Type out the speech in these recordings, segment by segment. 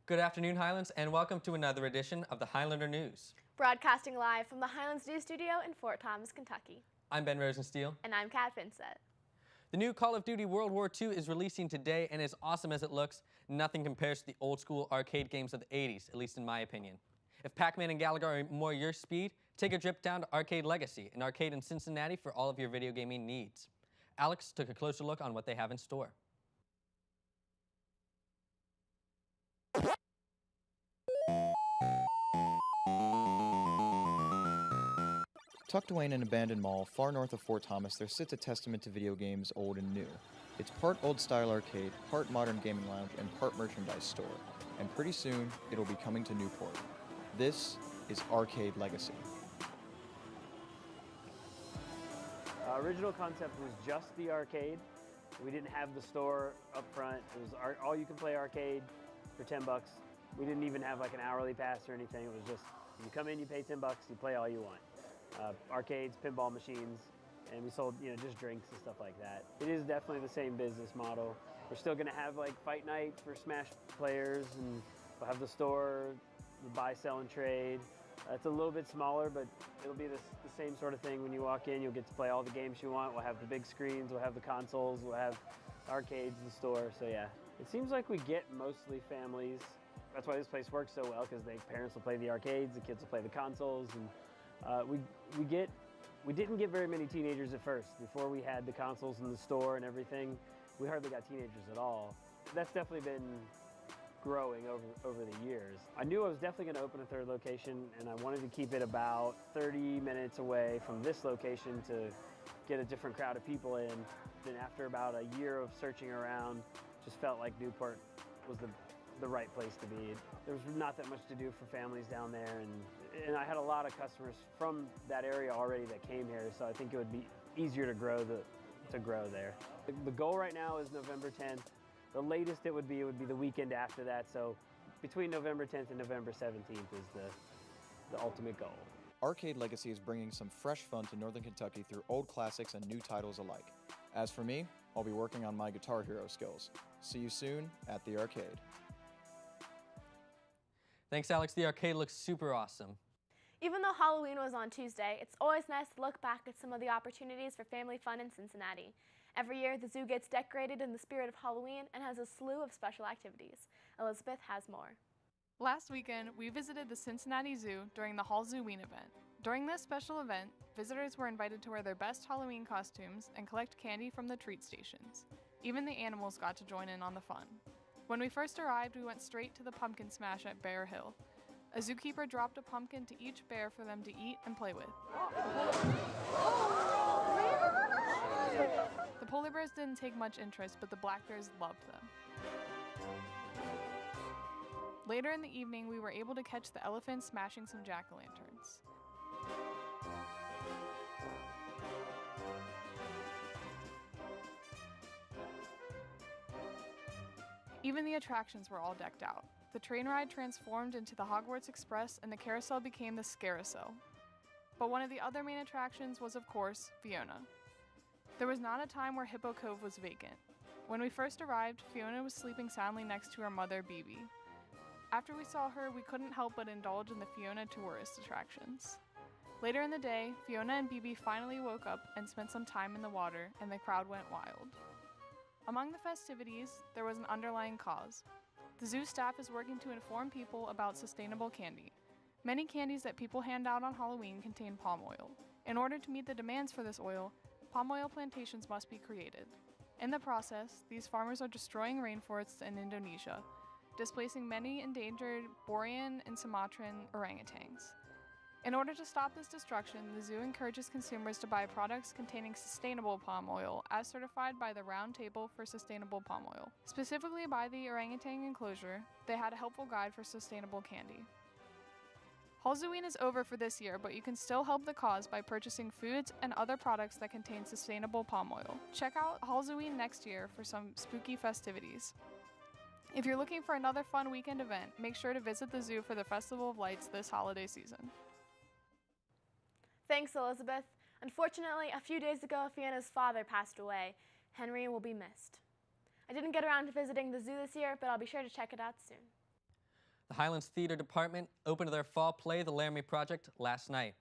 Good afternoon, Highlands, and welcome to another edition of the Highlander News. Broadcasting live from the Highlands News Studio in Fort Thomas, Kentucky. I'm Ben Rosensteel. And I'm Kat Vincent. The new Call of Duty World War II is releasing today, and as awesome as it looks, nothing compares to the old-school arcade games of the 80s, at least in my opinion. If Pac-Man and Galaga are more your speed, take a trip down to Arcade Legacy, an arcade in Cincinnati for all of your video gaming needs. Alex took a closer look on what they have in store. Tucked away in an abandoned mall far north of Fort Thomas, there sits a testament to video games old and new. It's part old-style arcade, part modern gaming lounge, and part merchandise store. And pretty soon, it'll be coming to Newport. This is Arcade Legacy. Original concept was just the arcade. We didn't have the store up front. It was all you can play arcade for $10. We didn't even have like an hourly pass or anything. It was just, you come in, you pay $10, you play all you want. Arcades, pinball machines, and we sold, just drinks and stuff like that. It is definitely the same business model. We're still gonna have like fight night for Smash players, and we'll have the store, the buy, sell, and trade. It's a little bit smaller, but it'll be the same sort of thing. When you walk in, you'll get to play all the games you want. We'll have the big screens, we'll have the consoles, we'll have arcades in the store, so yeah. It seems like we get mostly families. That's why this place works so well, because parents will play the arcades, the kids will play the consoles, and we didn't get very many teenagers at first. Before we had the consoles in the store and everything, we hardly got teenagers at all. That's definitely been growing over the years. I knew I was definitely going to open a third location, and I wanted to keep it about 30 minutes away from this location to get a different crowd of people in. And after about a year of searching around, just felt like Newport was the right place to be. There was not that much to do for families down there, and I had a lot of customers from that area already that came here, so I think it would be easier to grow there. The goal right now is November 10th. The latest it would be the weekend after that, so between November 10th and November 17th is the ultimate goal. Arcade Legacy is bringing some fresh fun to Northern Kentucky through old classics and new titles alike. As for me, I'll be working on my Guitar Hero skills. See you soon at the arcade. Thanks, Alex. The arcade looks super awesome. Even though Halloween was on Tuesday, it's always nice to look back at some of the opportunities for family fun in Cincinnati. Every year, the zoo gets decorated in the spirit of Halloween and has a slew of special activities. Elizabeth has more. Last weekend, we visited the Cincinnati Zoo during the Hallzoween event. During this special event, visitors were invited to wear their best Halloween costumes and collect candy from the treat stations. Even the animals got to join in on the fun. When we first arrived, we went straight to the pumpkin smash at Bear Hill. A zookeeper dropped a pumpkin to each bear for them to eat and play with. The polar bears didn't take much interest, but the black bears loved them. Later in the evening, we were able to catch the elephants smashing some jack-o'-lanterns. Even the attractions were all decked out. The train ride transformed into the Hogwarts Express, and the carousel became the Scarousel. But one of the other main attractions was, of course, Fiona. There was not a time where Hippo Cove was vacant. When we first arrived, Fiona was sleeping soundly next to her mother, Bibi. After we saw her, we couldn't help but indulge in the Fiona tourist attractions. Later in the day, Fiona and Bibi finally woke up and spent some time in the water, and the crowd went wild. Among the festivities, there was an underlying cause. The zoo staff is working to inform people about sustainable candy. Many candies that people hand out on Halloween contain palm oil. In order to meet the demands for this oil, palm oil plantations must be created. In the process, these farmers are destroying rainforests in Indonesia, displacing many endangered Bornean and Sumatran orangutans. In order to stop this destruction, the zoo encourages consumers to buy products containing sustainable palm oil, as certified by the Round Table for Sustainable Palm Oil. Specifically by the orangutan enclosure, they had a helpful guide for sustainable candy. Hallzoween is over for this year, but you can still help the cause by purchasing foods and other products that contain sustainable palm oil. Check out Hallzoween next year for some spooky festivities. If you're looking for another fun weekend event, make sure to visit the zoo for the Festival of Lights this holiday season. Thanks, Elizabeth. Unfortunately, a few days ago, Fiona's father passed away. Henry will be missed. I didn't get around to visiting the zoo this year, but I'll be sure to check it out soon. The Highlands Theater Department opened their fall play, The Laramie Project, last night.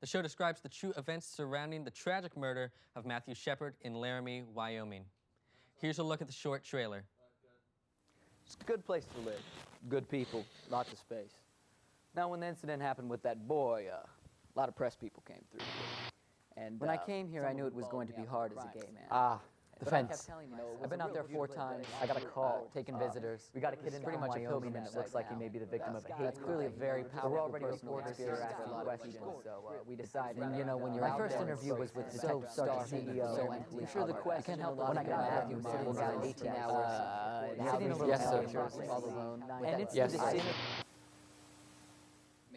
The show describes the true events surrounding the tragic murder of Matthew Shepard in Laramie, Wyoming. Here's a look at the short trailer. It's a good place to live. Good people, lots of space. Now, when the incident happened with that boy, a lot of press people came through. And When I came here, I knew it was going to be hard as a gay man. the But I kept fence. telling myself, I've been out there 4 times. I got a call, taking visitors. We got a kid in pretty much a Wyoming pilgrimage that looks site like he now. may be the victim of a hate It's clearly a crime. very We're powerful already personal reporters here experience asking for a lot of questions, people. so we decided. And you know, when you're my out first there, interview was with the so Sergeant CEO. so and police sure the officer. question I can't help when I but got think Matthew, about sitting it. down 18 hours, sitting in a little Yes, sir. couch all alone. And it's Yes, the sir. decision.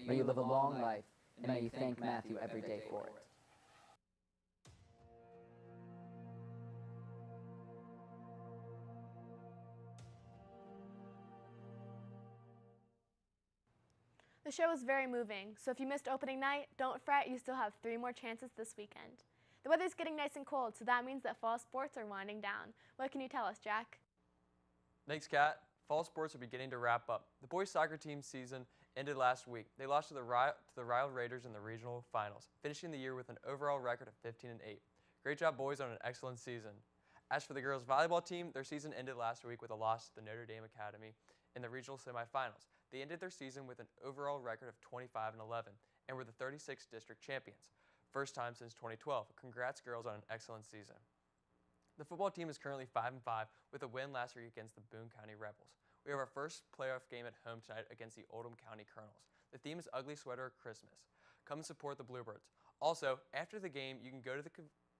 May you live a long life, and may you thank Matthew every day for it. The show is very moving, so if you missed opening night, don't fret, you still have 3 more chances this weekend. The weather's getting nice and cold, so that means that fall sports are winding down. What can you tell us, Jack? Thanks, Kat. Fall sports are beginning to wrap up. The boys soccer team season ended last week. They lost to the Ryle Raiders in the regional finals, finishing the year with an overall record of 15-8. Great job, boys, on an excellent season. As for the girls volleyball team, their season ended last week with a loss to the Notre Dame Academy in the regional semifinals. They ended their season with an overall record of 25-11 and were the 36th district champions. First time since 2012. Congrats, girls, on an excellent season. The football team is currently 5-5 with a win last week against the Boone County Rebels. We have our first playoff game at home tonight against the Oldham County Colonels. The theme is Ugly Sweater Christmas. Come and support the Bluebirds. Also, after the game, you can go to the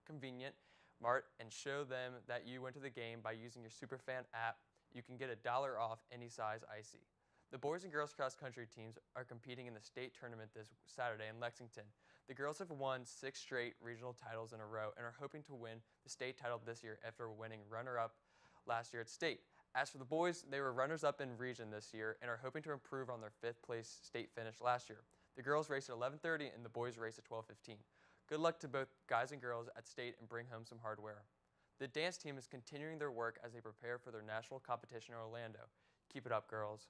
convenient mart and show them that you went to the game by using your Superfan app. You can get $1 off any size icy. The boys and girls cross country teams are competing in the state tournament this Saturday in Lexington. The girls have won 6 straight regional titles in a row and are hoping to win the state title this year after winning runner-up last year at state. As for the boys, they were runners-up in region this year and are hoping to improve on their 5th place state finish last year. The girls raced at 11:30 and the boys raced at 12:15. Good luck to both guys and girls at state and bring home some hardware. The dance team is continuing their work as they prepare for their national competition in Orlando. Keep it up, girls.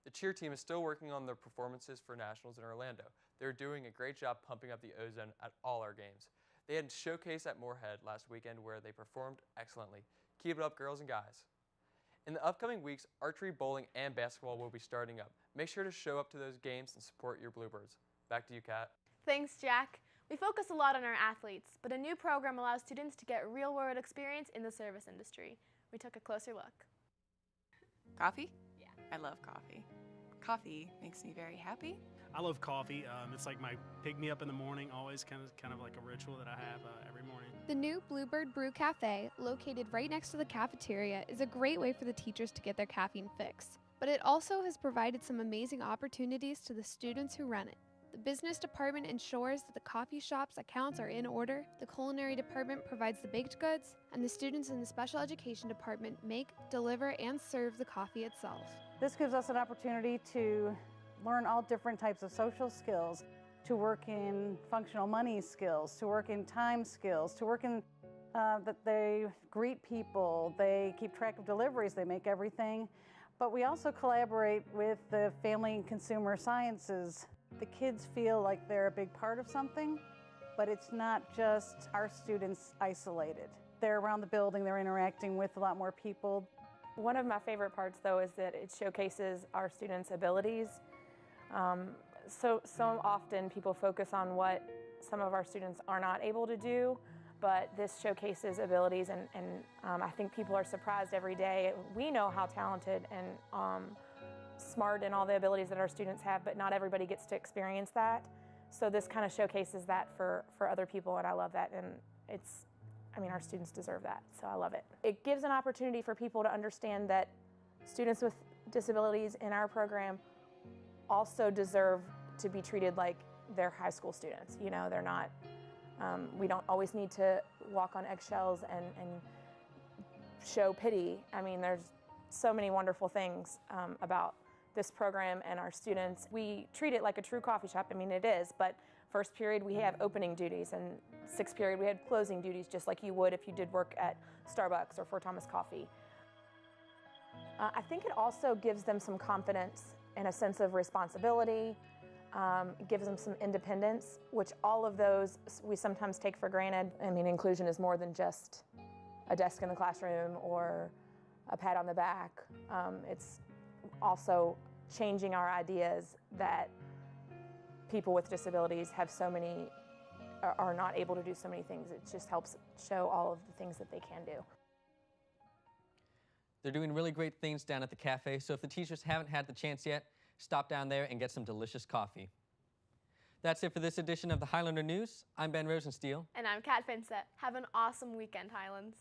The cheer team is still working on their performances for nationals in Orlando. They're doing a great job pumping up the ozone at all our games. They had a showcase at Moorhead last weekend where they performed excellently. Keep it up, girls and guys. In the upcoming weeks, archery, bowling, and basketball will be starting up. Make sure to show up to those games and support your Bluebirds. Back to you, Kat. Thanks, Jack. We focus a lot on our athletes, but a new program allows students to get real-world experience in the service industry. We took a closer look. Coffee? Yeah. I love coffee. Coffee makes me very happy. I love coffee. It's like my pick-me-up in the morning, always kind of like a ritual that I have every morning. The new Bluebird Brew Cafe, located right next to the cafeteria, is a great way for the teachers to get their caffeine fix. But it also has provided some amazing opportunities to the students who run it. The business department ensures that the coffee shop's accounts are in order, the culinary department provides the baked goods, and the students in the special education department make, deliver, and serve the coffee itself. This gives us an opportunity to learn all different types of social skills, to work in functional money skills, to work in time skills, to work in that they greet people, they keep track of deliveries, they make everything. But we also collaborate with the Family and Consumer Sciences. The kids feel like they're a big part of something, but it's not just our students isolated. They're around the building, they're interacting with a lot more people. One of my favorite parts, though, is that it showcases our students' abilities. So often people focus on what some of our students are not able to do, but this showcases abilities, and I think people are surprised every day. We know how talented and smart and all the abilities that our students have, but not everybody gets to experience that. So this kind of showcases that for other people, and I love that. And our students deserve that, so I love it. It gives an opportunity for people to understand that students with disabilities in our program also deserve to be treated like they're high school students. You know, they're not, we don't always need to walk on eggshells and show pity. I mean, there's so many wonderful things about this program and our students. We treat it like a true coffee shop. I mean, it is, but first period we have opening duties, and sixth period we had closing duties, just like you would if you did work at Starbucks or Fort Thomas Coffee. I think it also gives them some confidence and a sense of responsibility. It gives them some independence, which all of those we sometimes take for granted. I mean, inclusion is more than just a desk in the classroom or a pat on the back. It's also changing our ideas that people with disabilities have so many, are not able to do so many things. It just helps show all of the things that they can do. They're doing really great things down at the cafe, so if the teachers haven't had the chance yet, stop down there and get some delicious coffee. That's it for this edition of the Highlander News. I'm Ben Rosenstiel. And I'm Kat Finsett. Have an awesome weekend, Highlands.